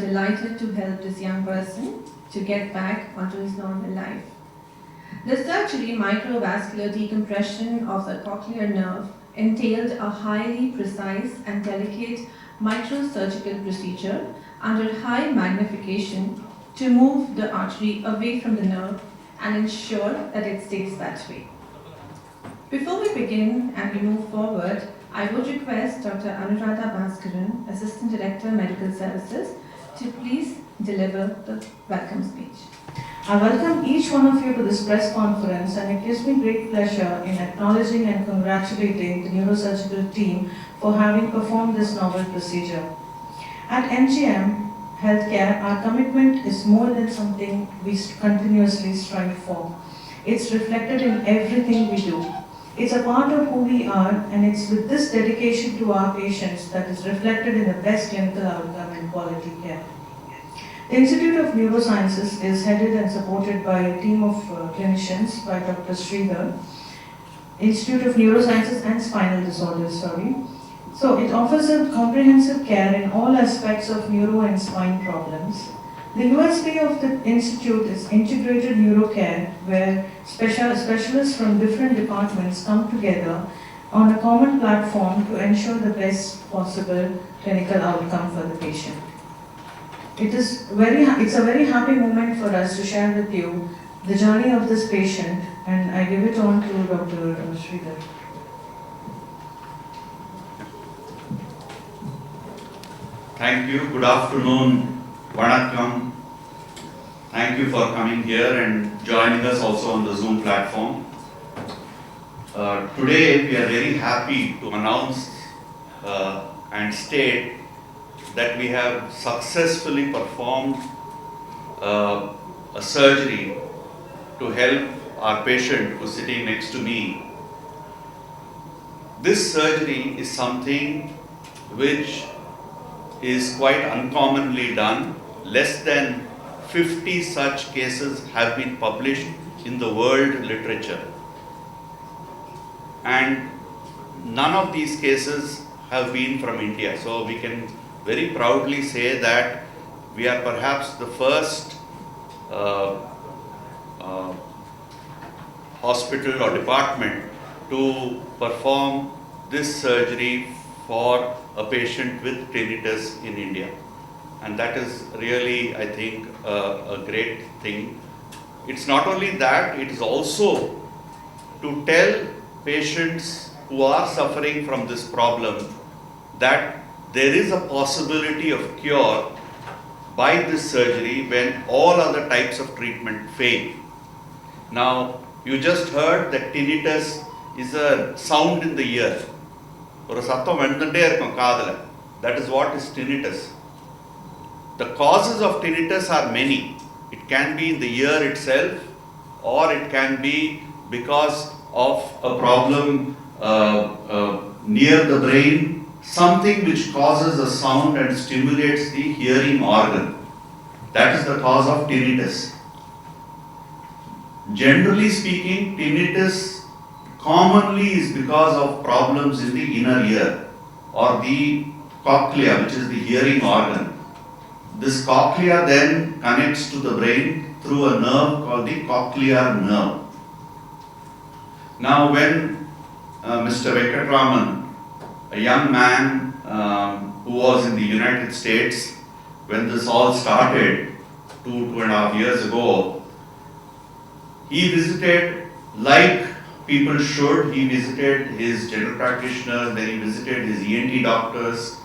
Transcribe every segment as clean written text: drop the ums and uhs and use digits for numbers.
delighted to help this young person to get back onto his normal life. The surgery, microvascular decompression of the cochlear nerve, entailed a highly precise and delicate microsurgical procedure under high magnification to move the artery away from the nerve and ensure that it stays that way. Before we begin and we move forward, I would request Dr. Anuradha Bhaskaran, Assistant Director, Medical Services, to please deliver the welcome speech. I welcome each one of you to this press conference, and it gives me great pleasure in acknowledging and congratulating the neurosurgical team for having performed this novel procedure. At MGM Healthcare, our commitment is more than something we continuously strive for. It's reflected in everything we do. It's a part of who we are, and it's with this dedication to our patients that is reflected in the best clinical outcome and quality care. The Institute of Neurosciences is headed and supported by a team of clinicians by Dr. Sridhar, Institute of Neurosciences and Spinal Disorders, So it offers a comprehensive care in all aspects of neuro and spine problems. The USP of the Institute is integrated neurocare, where specialists from different departments come together on a common platform to ensure the best possible clinical outcome for the patient. It's a very happy moment for us to share with you the journey of this patient, and I give it on to Dr. Sridhar. Thank you. Good afternoon. Vanakkam. Thank you for coming here and joining us also on the Zoom platform. Today we are very happy to announce and state that we have successfully performed a surgery to help our patient who is sitting next to me. This surgery is something which is quite uncommonly done. Less than 50 such cases have been published in the world literature. And none of these cases have been from India. So we can very proudly say that we are perhaps the first hospital or department to perform this surgery for a patient with tinnitus in India. And that is really, I think, a great thing. It's not only that, it is also to tell patients who are suffering from this problem that there is a possibility of cure by this surgery when all other types of treatment fail. Now, you just heard that tinnitus is a sound in the ear. That is what is tinnitus. The causes of tinnitus are many. It can be in the ear itself, or it can be because of a problem near the brain, something which causes a sound and stimulates the hearing organ. That is the cause of tinnitus. Generally speaking, tinnitus commonly is because of problems in the inner ear or the cochlea, which is the hearing organ. This cochlea then connects to the brain through a nerve called the cochlear nerve. Now, when Mr. Venkatraman, a young man who was in the United States, when this all started 2.5 years ago, he visited, like people should, he visited his general practitioner, then he visited his ENT doctors,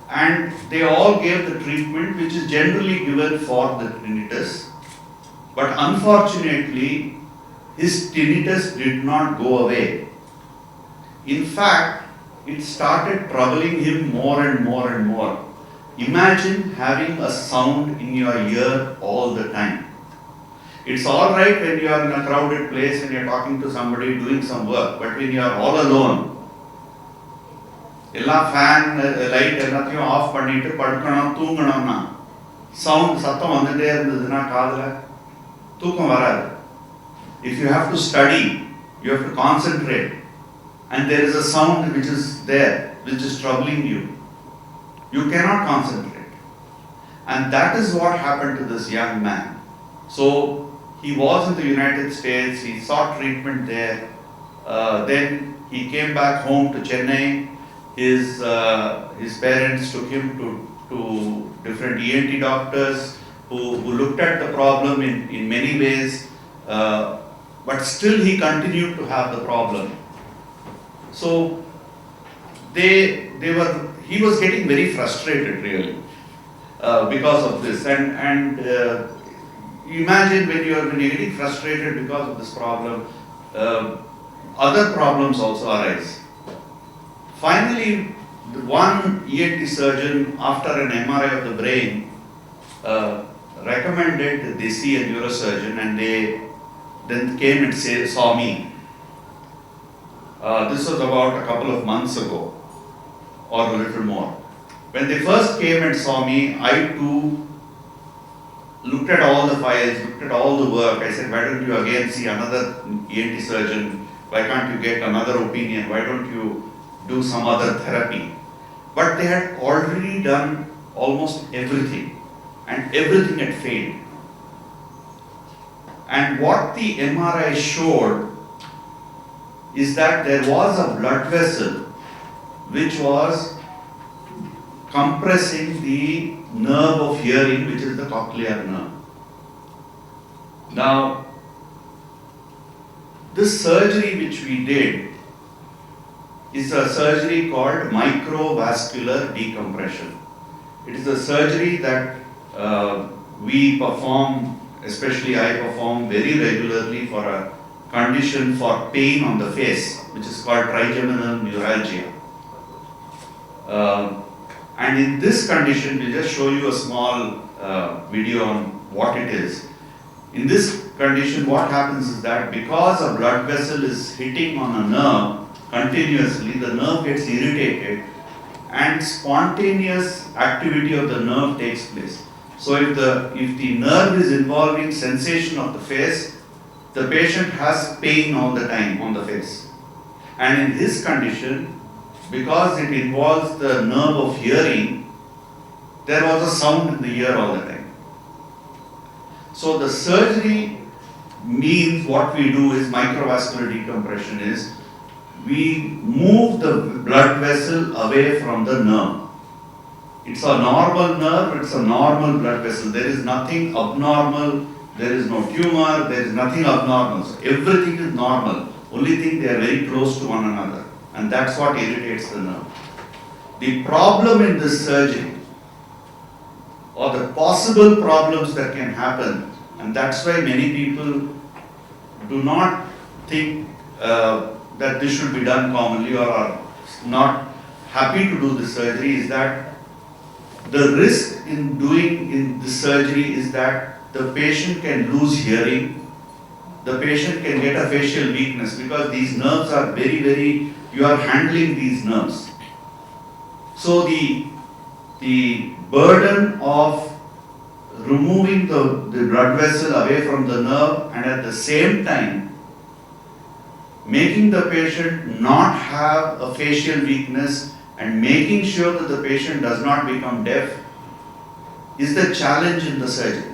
and they all gave the treatment which is generally given for the tinnitus. But unfortunately, his tinnitus did not go away. In fact, it started troubling him more and more and more. Imagine having a sound in your ear all the time. It's all right when you are in a crowded place and you are talking to somebody doing some work, but when you are all alone, எல்லா fan light எல்லாத்தையும் of பண்ணிட்டு படுக்கணும் தூங்கணும்னா sound சத்தம் வந்துட்டே இருந்ததுன்னா காதில் தூக்கம் வராது. If you have to study, you have to concentrate, and there is a sound which is there, which is troubling you, you cannot concentrate. And that is what happened to this young man. So he was in the United States, he sought treatment there, then he came back home to Chennai. His parents took him to different ENT doctors who looked at the problem in many ways, but still he continued to have the problem. So he was getting very frustrated really because of this. And you imagine when you're getting frustrated because of this problem, other problems also arise. Finally, one ENT surgeon, after an MRI of the brain, recommended they see a neurosurgeon, and they then came and saw me. This was about a couple of months ago, or a little more. When they first came and saw me, I too looked at all the files, looked at all the work. I said, why don't you again see another ENT surgeon? Why can't you get another opinion? Why don't you do some other therapy? But they had already done almost everything, and everything had failed. And what the MRI showed is that there was a blood vessel which was compressing the nerve of hearing, which is the cochlear nerve. Now, this surgery which we did is a surgery called microvascular decompression. It is a surgery that we perform, especially I perform very regularly for a condition for pain on the face, which is called trigeminal neuralgia. And in this condition, we'll just show you a small video on what it is. In this condition, what happens is that because a blood vessel is hitting on a nerve continuously, the nerve gets irritated and spontaneous activity of the nerve takes place. So if the nerve is involving sensation of the face, the patient has pain all the time on the face. And in this condition, because it involves the nerve of hearing, there was a sound in the ear all the time. So the surgery means what we do is microvascular decompression is we move the blood vessel away from the nerve. It's a normal nerve, it's a normal blood vessel. There is nothing abnormal, there is no tumor, there is nothing abnormal. So everything is normal. Only thing, they are very close to one another. And that's what irritates the nerve. The problem in this surgery, or the possible problems that can happen, and that's why many people do not think that this should be done commonly or are not happy to do this surgery, is that the risk in doing this surgery is that the patient can lose hearing, the patient can get a facial weakness, because these nerves are very, you are handling these nerves. So the burden of removing the blood vessel away from the nerve, and at the same time making the patient not have a facial weakness and making sure that the patient does not become deaf, is the challenge in the surgery.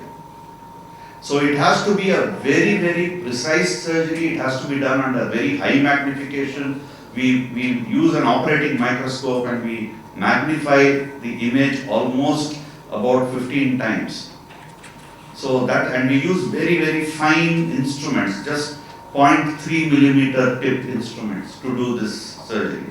So it has to be a very precise surgery. It has to be done under very high magnification. We use an operating microscope and we magnify the image almost about 15 times. So that, and we use very fine instruments, just 0.3 millimeter tip instruments to do this surgery.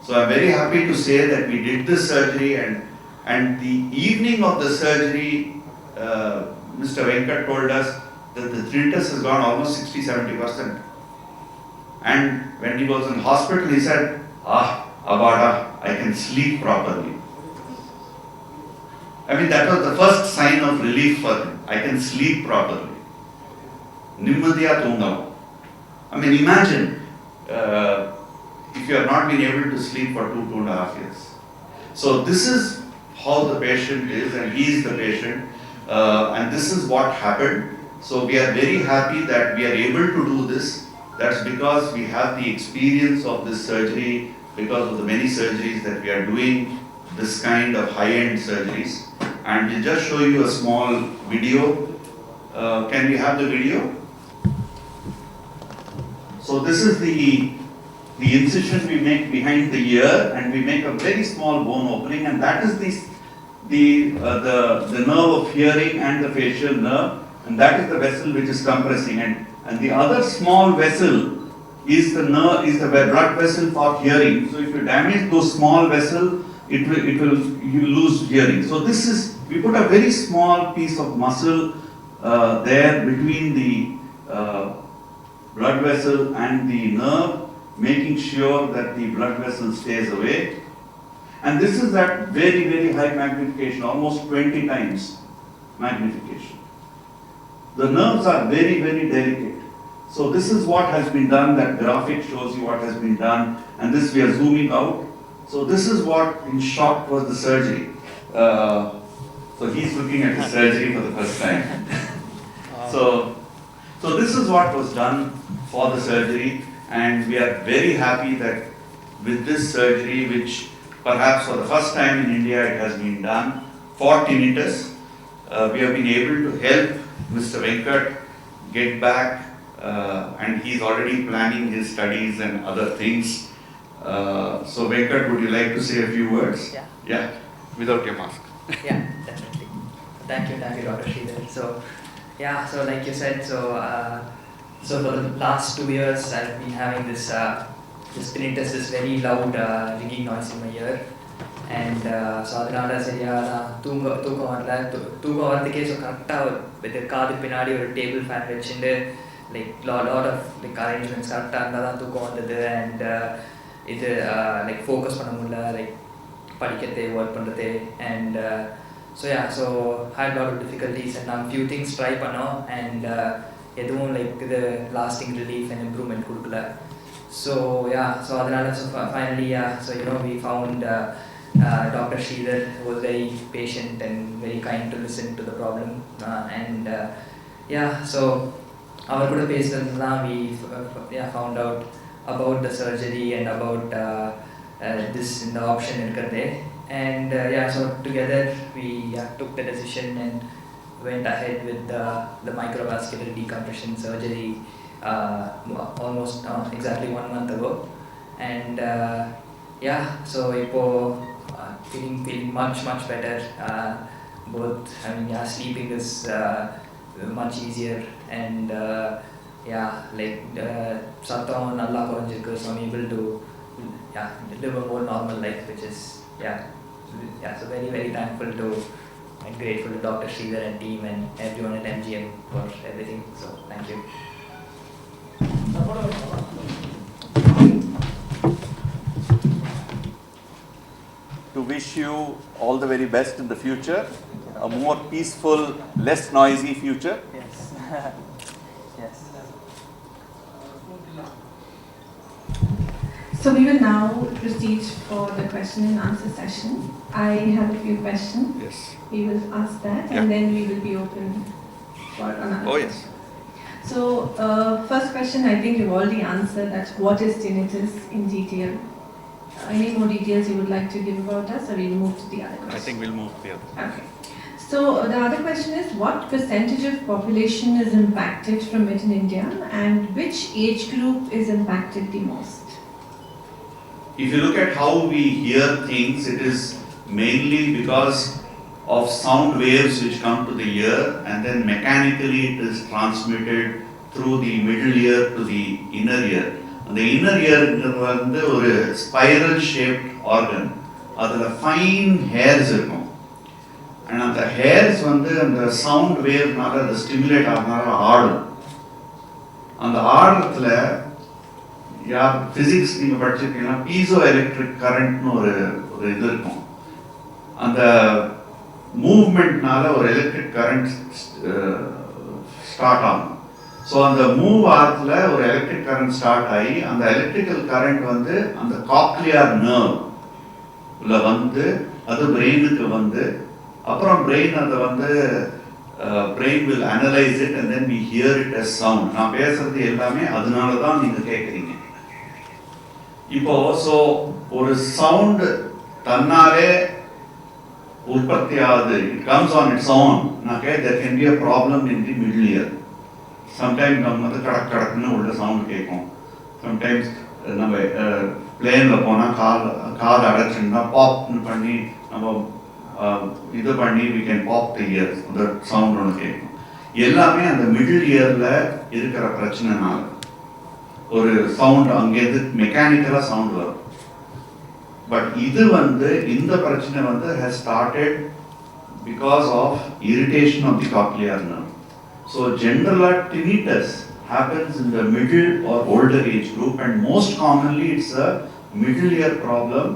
So I'm very happy to say that we did this surgery, and the evening of the surgery, Mr. Venkat told us that the tinnitus has gone almost 60-70%. And when he was in hospital, he said, Abada, I can sleep properly. I mean, that was the first sign of relief for him. I can sleep properly. Nimmadiya thungavu. I mean, imagine if you have not been able to sleep for 2.5 years. So this is how the patient is, and he is the patient, and this is what happened. So we are very happy that we are able to do this. That's because we have the experience of this surgery, because of the many surgeries that we are doing, this kind of high-end surgeries. and we'll just show you a small video. Can we have the video? So this is the incision we make behind the ear, and we make a very small bone opening, and that is the nerve of hearing and the facial nerve, and that is the vessel which is compressing, and the other small vessel is the nerve, is the blood vessel for hearing. So if you damage those small vessel, you lose hearing. So this is, we put a very small piece of muscle there between the blood vessel and the nerve, making sure that the blood vessel stays away. And this is at very, very high magnification, almost 20 times magnification. The nerves are very, very delicate. So this is what has been done, that graphic shows you what has been done, and this we are zooming out. So this is what in short was the surgery. So he's looking at his surgery for the first time. So this is what was done for the surgery, and we are very happy that with this surgery, which perhaps for the first time in India it has been done for tinnitus, we have been able to help Mr. Venkat get back, and he's already planning his studies and other things. So Venkat, would you like to say a few words? Yeah. Yeah, without your mask. Yeah, definitely. Thank you, Dr. Sridhar. So, yeah, so like you said, so for the last 2 years, I've been having this tinnitus, this very loud ringing noise in my ear, and so அதனால சரியா தூக்கம் வரல, தூக்கம் வரதுக்கே so கரெக்டாக இது காது பின்னாடி ஒரு டேபிள் ஃபேன் வச்சுட்டு like lot of like arrangements கரெக்டாக இருந்தால் தான் தூக்கம் வந்தது. அண்ட் இது லைக் ஃபோக்கஸ் பண்ண முடியல, லைக் படிக்கிறது, ஒர்க் பண்ணுறது. And so had lot of difficulties, and நான் ஃபியூ திங்ஸ் ட்ரை பண்ணோம், அண்ட் எதுவும் லைக் இது லாஸ்டிங் ரிலீஃப் அண்ட் இம்ப்ரூவ்மெண்ட் கொடுக்கல. ஸோ அதனால finally we found Dr. Sridhar, who was very patient and very kind to listen to the problem, and so அவர் கூட பேசுறது தான் we found out about the surgery and about this in the option இருக்கிறது. And so together we took the decision and went ahead with the microvascular decompression surgery almost exactly 1 month ago. And so ipo feeling much better. Both, sleeping is much easier, and like satham nalla kuranjirukku, so I'm able to live a more normal life, which is so very, very thankful to and grateful to Dr. Sridhar and team and everyone at MGM for everything. So thank you. To wish you all the very best in the future, a more peaceful, less noisy future. Yes. Yes. So we will now proceed for the question and answer session. I have a few questions. Yes. We will ask that, Yeah. and then we will be open for another. Oh yes. So, first question, I think you've already answered that. What is tinnitus in detail? Any more details you would like to give about us, or we'll move to the other question? I think we'll move here. Okay. So the other question is, what percentage of population is impacted from it in India, and which age group is impacted the most? If you look at how we hear things, it is mainly because of sound waves which come to the ear, and then mechanically it is transmitted through the middle ear to the inner ear. And the inner ear வந்து ஒரு spiral shaped organ. அதுல fine hairs இருக்கும். And அந்த hairs வந்து அந்த sound waveனால அது stimulate ஆகுறதுனால ஆடும். அந்த ஆடுறதுல physics நீங்க படிச்சிருக்கீங்கன்னா பீசோ எலக்ட்ரிக் கரண்ட்னு ஒரு இது இருக்கும். அந்த மூவ்மெண்ட்னால ஒரு எலக்ட்ரிக் கரண்ட் ஸ்டார்ட் ஆகும். ஸோ அந்த மூவ் ஆத்துல ஒரு எலக்ட்ரிக் கரண்ட் ஸ்டார்ட் ஆகி அந்த எலக்ட்ரிக்கல் கரண்ட் வந்து அந்த காக்லியர் நர்வ்ல வந்து அது பிரெயினுக்கு வந்து அப்புறம் பிரெயின் அதை வந்து brain will analyze it and then we hear it as sound. நான் பேசுறது எல்லாமே அதனால தான் நீங்க கேட்குறீங்க. இப்போ ஸோ ஒரு சவுண்ட் தன்னாலே உற்பத்தி ஆகுது, it comes on its own, okay, there can be a problem in the middle ear. Sometimes நம்ம வந்து கடக் கடக்குன்னு உள்ள சவுண்ட் கேட்கும். Sometimes நம்ம பிளேனில் போனால் காது அடைச்சுன்னா பாப்னு பண்ணி நம்ம இது பண்ணி we can pop the ears, அந்த சவுண்ட் ஒன்று கேட்கும். எல்லாமே அந்த மிடில் இயரில் இருக்கிற பிரச்சனைனால ஒரு சவுண்ட் அங்கேருந்து மெக்கானிக்கலாக சவுண்ட் வரும். பட் இது வந்து இந்த பிரச்சனை வந்து has started because of irritation of the cochlear nerve. So general tinnitus happens in the middle or older age group, and most commonly it's a middle ear problem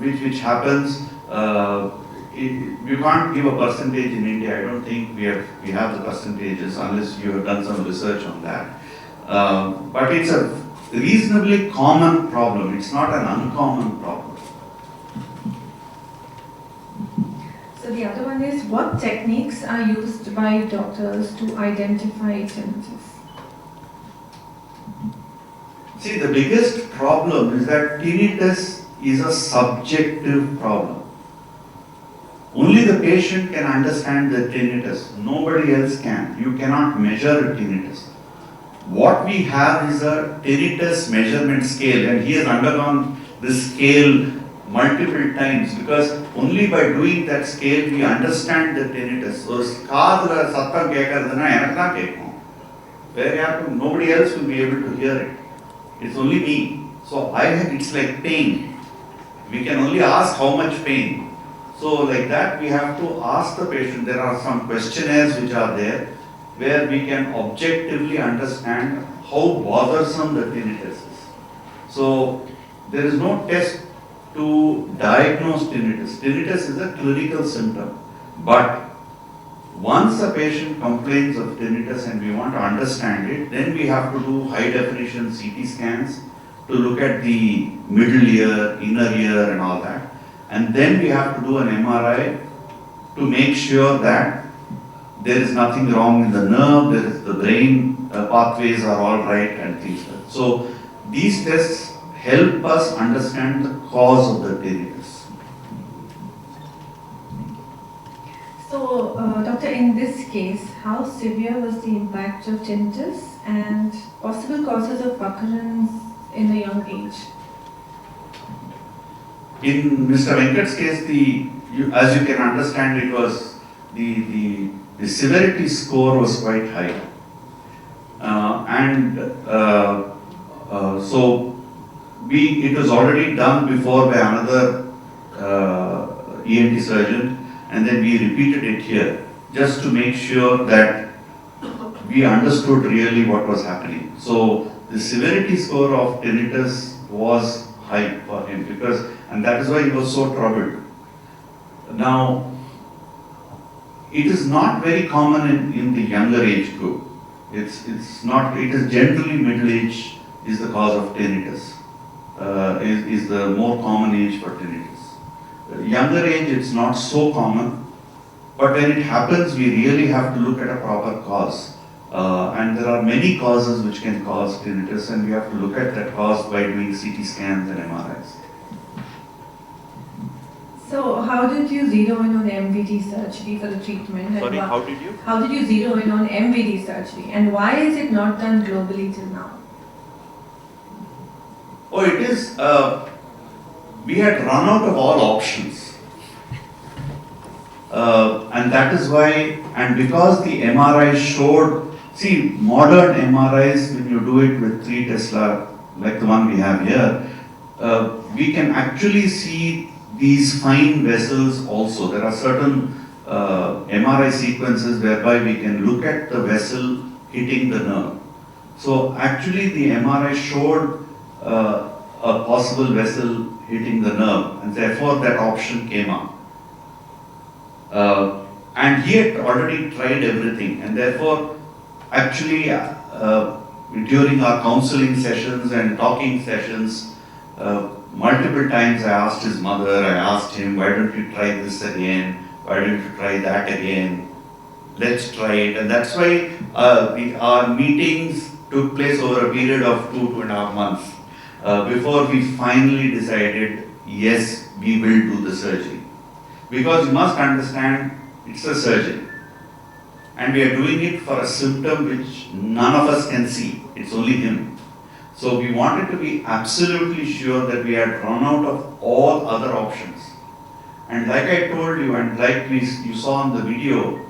which happens. You can't give a percentage in India. I don't think we have the percentages unless you have done some research on that. But it's a reasonably common problem. It's not an uncommon problem. So the other one is, what techniques are used by doctors to identify tinnitus? See, the biggest problem is that tinnitus is a subjective problem. Only the patient can understand the tinnitus. Nobody else can. You cannot measure a tinnitus. What we have is a tinnitus measurement scale, and he has undergone this scale multiple times, because only by doing that scale we understand the tinnitus. So, காதுல சத்தம் கேட்கறதுன்னா எனக்கு தான் கேட்கும். வேற யாருக்கும், nobody else will be able to hear it. It's only me. So it's like pain. We can only ask how much pain. So like that we have to ask the patient. There are some questionnaires which are there where we can objectively understand how bothersome the tinnitus is. So there is no test to diagnose tinnitus. Tinnitus is a clinical symptom. But once a patient complains of tinnitus and we want to understand it, then we have to do high definition CT scans to look at the middle ear, inner ear and all that. And then we have to do an MRI to make sure that there is nothing wrong in the nerve, the brain pathways are all right and things like that. So these tests help us understand the cause of the tinnitus. So, doctor, in this case, how severe was the impact of tinnitus and possible causes of occurrence in a young age? In Mr. Venkat's case, as you can understand, it was the severity score was quite high, so it was already done before by another ENT surgeon, and then we repeated it here just to make sure that we understood really what was happening. So the severity score of tinnitus was high for him, and that is why he was so troubled. Now, it is not very common in the younger age group. It is generally middle age is the cause of tinnitus, is the more common age for tinnitus. Younger age, it's not so common, but when it happens, we really have to look at a proper cause. And there are many causes which can cause tinnitus, and we have to look at that cause by doing CT scans and MRIs. So, how did you zero in on MVD surgery for the treatment? Sorry, how did you? How did you zero in on MVD surgery, and why is it not done globally till now? Oh, it is. We had run out of all options. And that is why, and because the MRI showed, see, modern MRIs, when you do it with 3 Tesla, like the one we have here, we can actually see these fine vessels also. There are certain MRI sequences whereby we can look at the vessel hitting the nerve. So actually the MRI showed a possible vessel hitting the nerve, and therefore that option came up. And he had already tried everything, and therefore actually during our counseling sessions and talking sessions, multiple times I asked his mother, I asked him, why don't you try this again, why don't you try that again, let's try it. And that's why our meetings took place over a period of 2.5 months before we finally decided, yes, we will do the surgery. Because you must understand, it's a surgery. And we are doing it for a symptom which none of us can see. It's only him. So we wanted to be absolutely sure that we had run out of all other options. And like I told you, and like you saw on the video,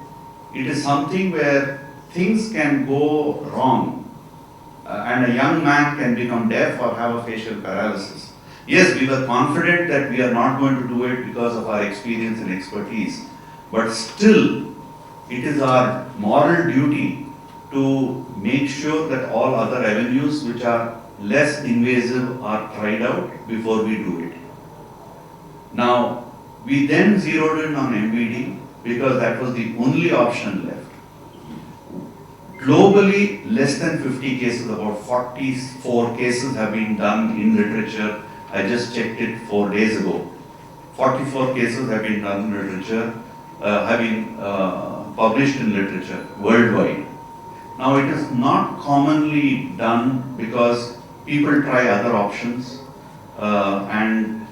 it is something where things can go wrong. And a young man can become deaf or have a facial paralysis. Yes, we were confident that we are not going to do it because of our experience and expertise. But still, it is our moral duty to make sure that all other avenues which are less invasive are tried out before we do it. Now, we then zeroed in on MVD because that was the only option left. Globally, less than 50 cases, about 44 cases have been done in literature. I just checked it 4 days ago. 44 cases have been done in literature, have been published in literature worldwide. Now, it is not commonly done because people try other options and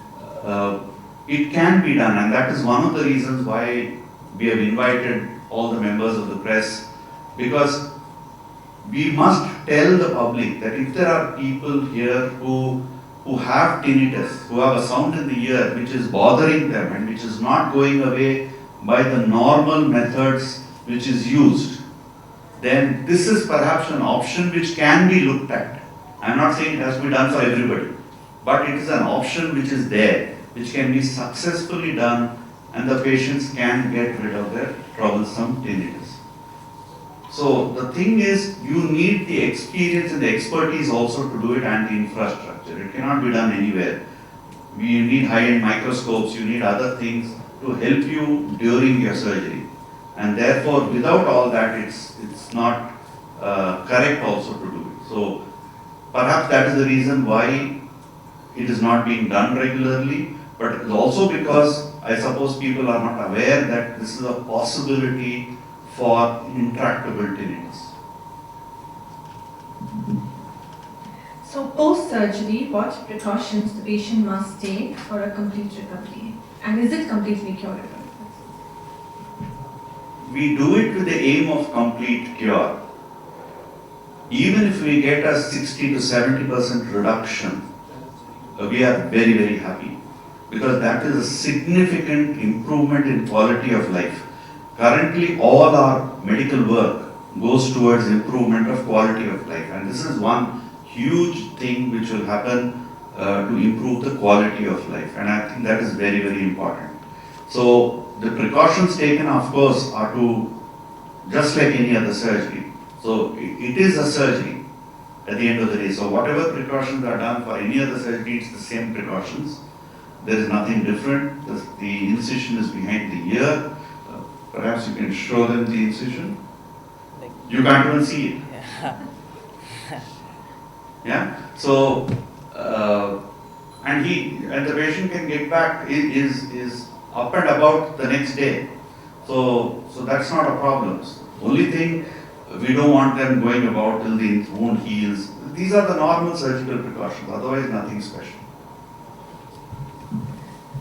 it can be done, and that is one of the reasons why we have invited all the members of the press, because we must tell the public that if there are people here who have tinnitus, who have a sound in the ear which is bothering them and which is not going away by the normal methods which is used, then this is perhaps an option which can be looked at. I am not saying it has to be done for everybody, but it is an option which is there, which can be successfully done, and the patients can get rid of their troublesome tinnitus. So the thing is, you need the experience and the expertise also to do it, and the infrastructure. It cannot be done anywhere. You need high-end microscopes, you need other things to help you during your surgery. And therefore, without all that, it's not correct also to do it. So perhaps that is the reason why it is not being done regularly, but it's also because I suppose people are not aware that this is a possibility for intractable tinnitus. So post-surgery, what precautions the patient must take for a complete recovery? And is it completely curable? We do it with the aim of complete cure. Even if we get a 60 to 70% reduction, we are very, very happy, because that is a significant improvement in quality of life. Currently, all our medical work goes towards improvement of quality of life, and this is one huge thing which will happen to improve the quality of life, and I think that is very, very important. So the precautions taken, of course, are to, just like any other surgery. So it is a surgery at the end of the day. So whatever precautions are done for any other surgery, it's the same precautions. There is nothing different. The incision is behind the ear. Perhaps you can show them the incision. You can't even see it. Yeah. So and the patient can get back is up and about the next day. So that's not a problem. Only thing, we don't want them going about till the wound heals. These are the normal surgical precautions. Otherwise, nothing special.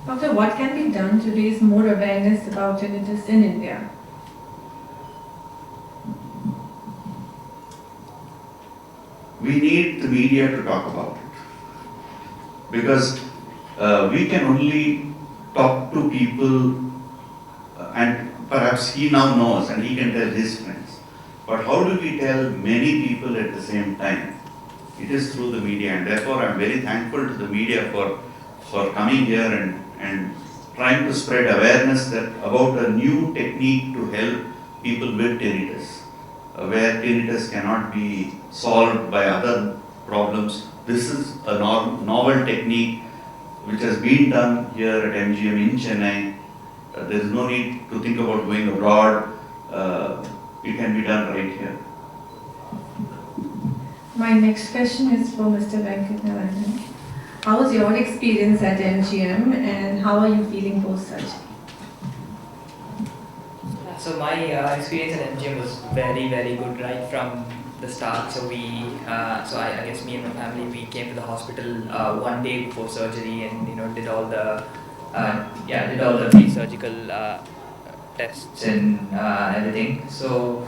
Doctor, what can be done to raise more awareness about tinnitus in India? We need the media to talk about it, because we can only talk to people, and perhaps he now knows and he can tell his friends. But how do we tell many people at the same time? It is through the media, and therefore I am very thankful to the media for coming here and trying to spread awareness about a new technique to help people with tinnitus, where tinnitus cannot be solved by other problems. This is a novel technique which has been done here at MGM in Chennai. There is no need to think about going abroad. It can be done right here. My next question is for Mr. Venkataraman. How was your experience at MGM and how are you feeling post-surgery? So my experience at MGM was very, very good right from the start. So I guess me and my family, we came to the hospital one day before surgery and did all the did all the free surgical tests and everything. So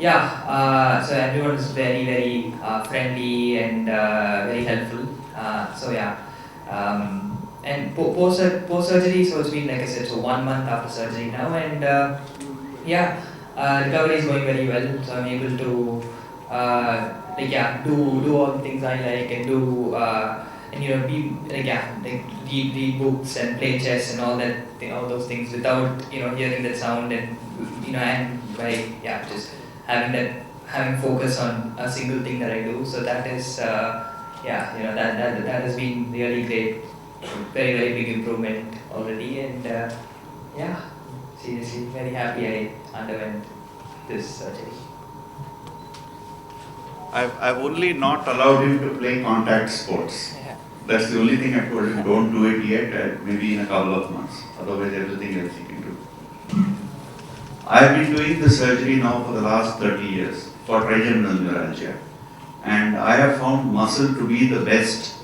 so everyone was very very friendly and very helpful. And post surgery, so it's been, like I said, so 1 month after surgery now, and recovery is going very well. So I'm able to do all the things I like, and do and be read books and play chess and all that all those things without hearing that sound, and and by just having focus on a single thing that I do. So that is that has been really great, very very big improvement already, and seriously very happy I underwent this surgery. I've only not allowed him to play contact sports. Yeah. That's the only thing I told him, don't do it yet, maybe in a couple of months. Otherwise, everything else he can do. I've been doing the surgery now for the last 30 years for trigeminal neuralgia. And I have found muscle to be the best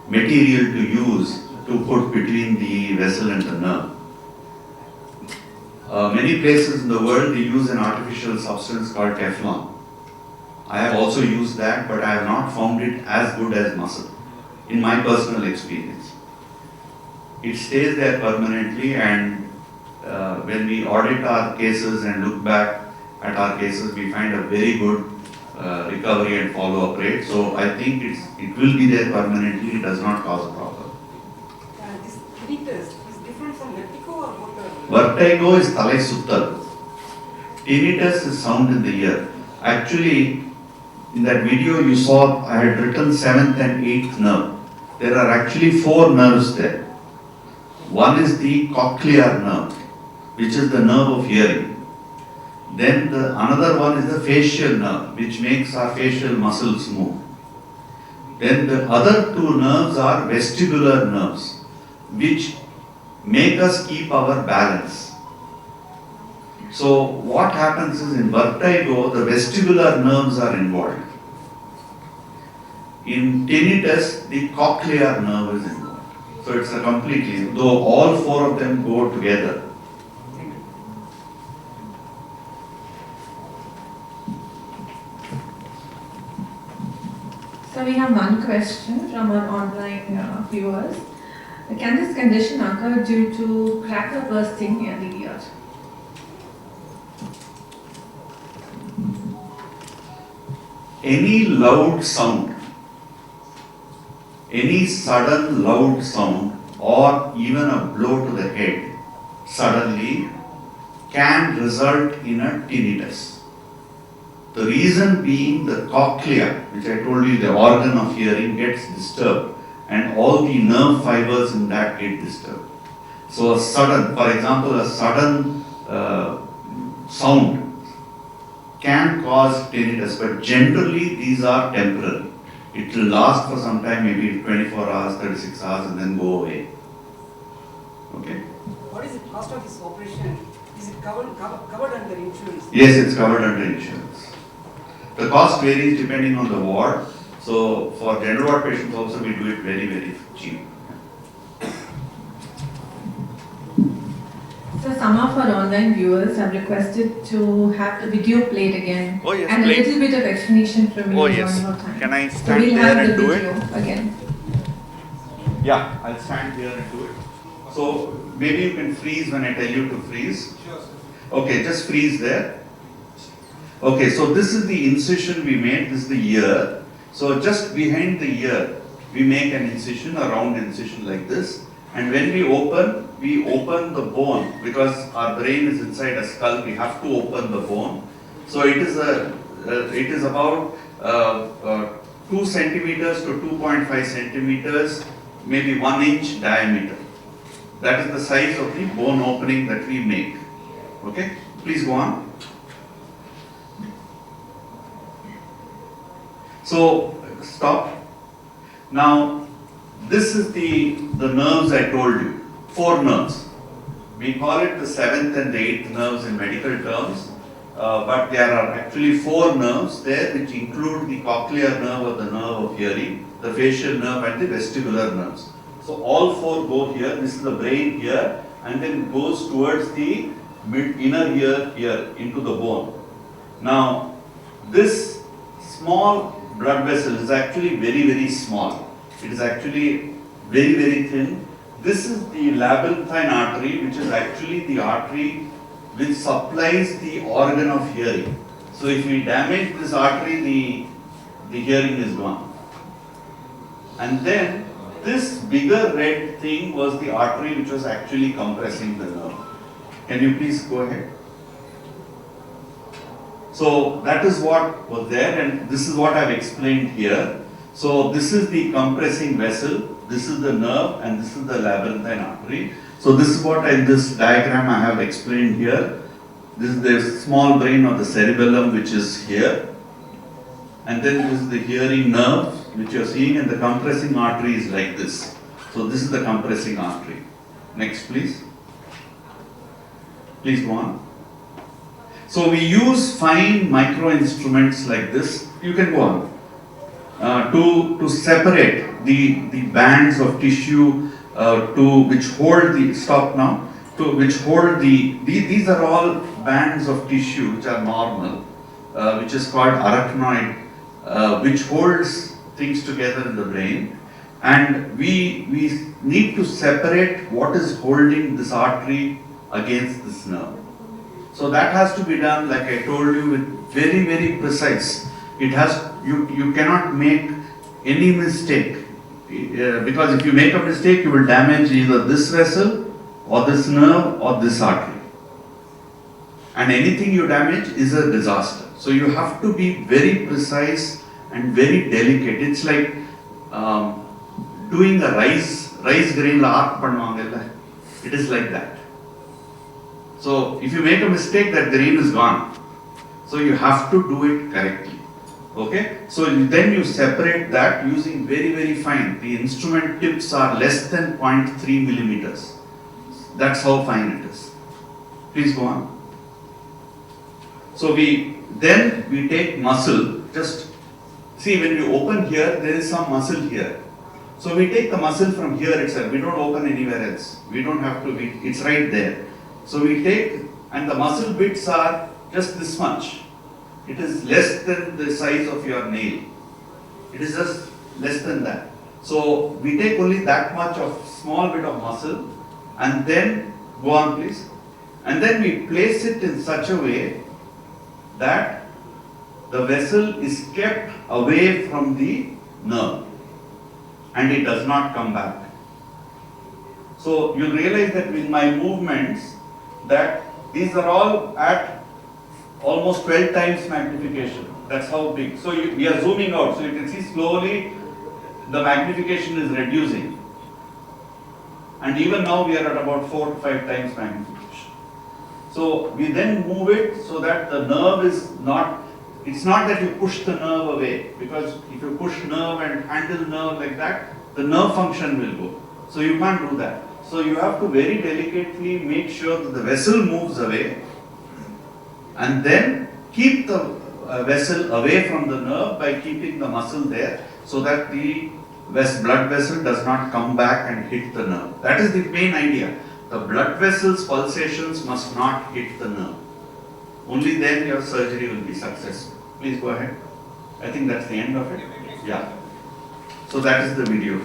material to use to put between the vessel and the nerve. Many places in the world they use an artificial substance called Teflon. I have also used that, but I have not found it as good as muscle, in my personal experience. It stays there permanently, and when we audit our cases and look back at our cases, we find a very good recovery and follow-up rate. So I think it will be there permanently, it does not cause a problem. This tinnitus is different from vertigo or what? Vertigo is thalai suttal. Tinnitus is sound in the ear. Actually, in that video you saw, I had written 7th and 8th nerve. There are actually 4 nerves there. One is the cochlear nerve, which is the nerve of hearing. Then another one is the facial nerve, which makes our facial muscles move. Then the other 2 nerves are vestibular nerves, which make us keep our balance. So what happens is, in vertigo, the vestibular nerves are involved. In tinnitus, the cochlear nerve is involved. So it's a completely, though all 4 of them go together. So we have one question from our online viewers. Can this condition occur due to cracker bursting near the ear? Any loud sound, any sudden loud sound, or even a blow to the head suddenly can result in a tinnitus. The reason being the cochlea, which I told you, the organ of hearing, gets disturbed, and all the nerve fibers in that get disturbed. So a sudden, for example, a sudden sound can cause tinnitus, but generally these are temporary. It will last for some time, maybe 24 hours, 36 hours, and then go away. Okay? What is the cost of this operation? Is it covered under insurance? Yes, it's covered under insurance. The cost varies depending on the ward. So for general ward patients also we do it very, very cheap. So some of our online viewers have requested to have the video played again. Oh, yes, and play. a little bit of explanation from you Oh, one yes. more time. Can I So stand we'll there have and the do it? video again. Yeah, I'll stand here and do it. So maybe you can freeze when I tell you to freeze. Sure, sir. Okay, just freeze there. Okay, so this is the incision we made, this is the ear. So just behind the ear, we make an incision, a round incision like this. And when we open the bone, because our brain is inside a skull, we have to open the bone. So it is about 2 centimeters to 2.5 centimeters, maybe 1 inch diameter. That is the size of the bone opening that we make. Okay, please go on. So stop. Now this is the nerves I told you, 4 nerves. We call it the 7th and the 8th nerves in medical terms, but there are actually 4 nerves there which include the cochlear nerve or the nerve of hearing, the facial nerve and the vestibular nerves. So all four go here, this is the brain here, and then it goes towards the inner ear here into the bone. Now, this small blood vessel is actually very, very small. It is actually very, very thin. This is the labyrinthine artery, which is actually the artery which supplies the organ of hearing. So if we damage this artery, the hearing is gone. And then this bigger red thing was the artery which was actually compressing the nerve. Can you please go ahead? So that is what was there, and this is what I have explained here. So this is the compressing vessel, this is the nerve, and this is the labyrinthine artery. So this is what in this diagram I have explained here. This is the small brain or the cerebellum which is here. And then this is the hearing nerve which you are seeing, and the compressing artery is like this. So this is the compressing artery. Next please. Please go on. So we use fine micro instruments like this. You can go on. To separate the bands of tissue which hold the, stop now, which hold these are all bands of tissue which are normal, which is called arachnoid, which holds things together in the brain. And we need to separate what is holding this artery against this nerve. So that has to be done, like I told you, with very, very precise. It has, you cannot make any mistake, because if you make a mistake, you will damage either this vessel or this nerve or this artery. And anything you damage is a disaster. So you have to be very precise and very delicate. It's like doing a rice grain la arc pannuvanga. It is like that. So if you make a mistake, that grain is gone. So you have to do it correctly. Okay? So then you separate that using very, very fine. The instrument tips are less than 0.3 millimeters. That's how fine it is. Please go on. So we take muscle. Just see, when you open here, there is some muscle here. So we take the muscle from here itself. We don't open anywhere else. We don't have to. It's right there. So we take, and the muscle bits are just this much. It is less than the size of your nail. It is just less than that. So we take only that much of small bit of muscle, and then go on please. And then we place it in such a way that the vessel is kept away from the nerve and it does not come back. So you'll realize that with my movements, that these are all at almost 12 times magnification. That's how big. So we are zooming out. So you can see slowly the magnification is reducing. And even now we are at about 4 to 5 times magnification. So we then move it so that the nerve is not, it's not that you push the nerve away, because if you push nerve and handle nerve like that, the nerve function will go. So you can't do that. So you have to very delicately make sure that the vessel moves away and then keep the vessel away from the nerve by keeping the muscle there so that the blood vessel does not come back and hit the nerve. That is the main idea. The blood vessel's pulsations must not hit the nerve. Only then your surgery will be successful. Please go ahead. I think that's the end of it. Yeah. So that is the video.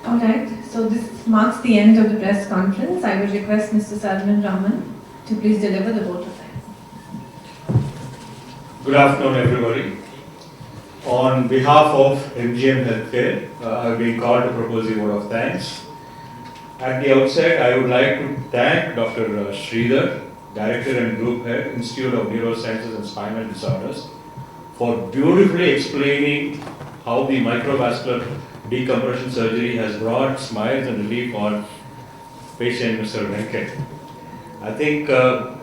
Alright, so this marks the end of the press conference. I would request Mr. Saravanan Raman to please deliver the vote of thanks. Good afternoon, everybody. On behalf of MGM Healthcare, I have been called to propose a vote of thanks. At the outset, I would like to thank Dr. Sridhar, Director and Group Head, Institute of Neurosciences and Spinal Disorders, for beautifully explaining how the microvascular decompression surgery has brought smiles and relief on patient Mr. Venkat. I think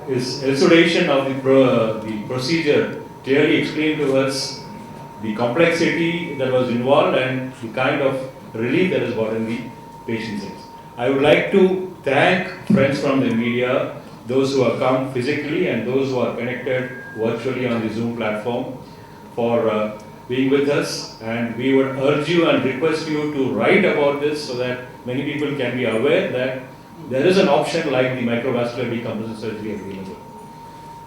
his elucidation of the procedure clearly explained to us the complexity that was involved and the kind of relief that is brought in the patient's hands. I would like to thank friends from the media, those who have come physically and those who are connected virtually on the Zoom platform, for being with us, and we would urge you and request you to write about this so that many people can be aware that there is an option like the microvascular decompression surgery available.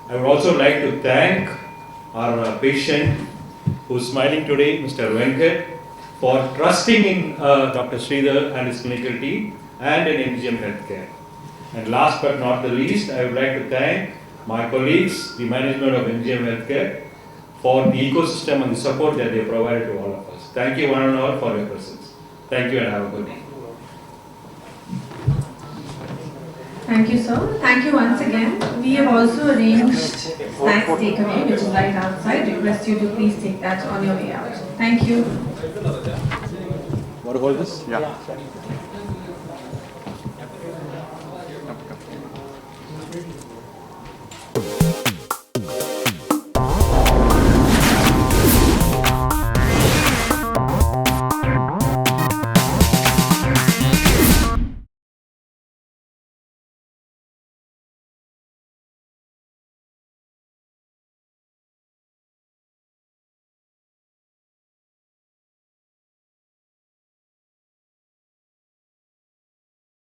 I would also like to thank our patient who's smiling today, Mr. Venkat, for trusting in Dr. Sridhar and his clinical team and in MGM Healthcare. And last but not the least, I would like to thank my colleagues, the management of MGM Healthcare, for the ecosystem and the support that they provided to all of us. Thank you one and all for your presence. Thank you and have a good day. Thank you, sir. Thank you once again. We have also arranged snacks takeaway, which is right outside. Request you to please take that on your way out. Thank you. Want to hold this? Yeah.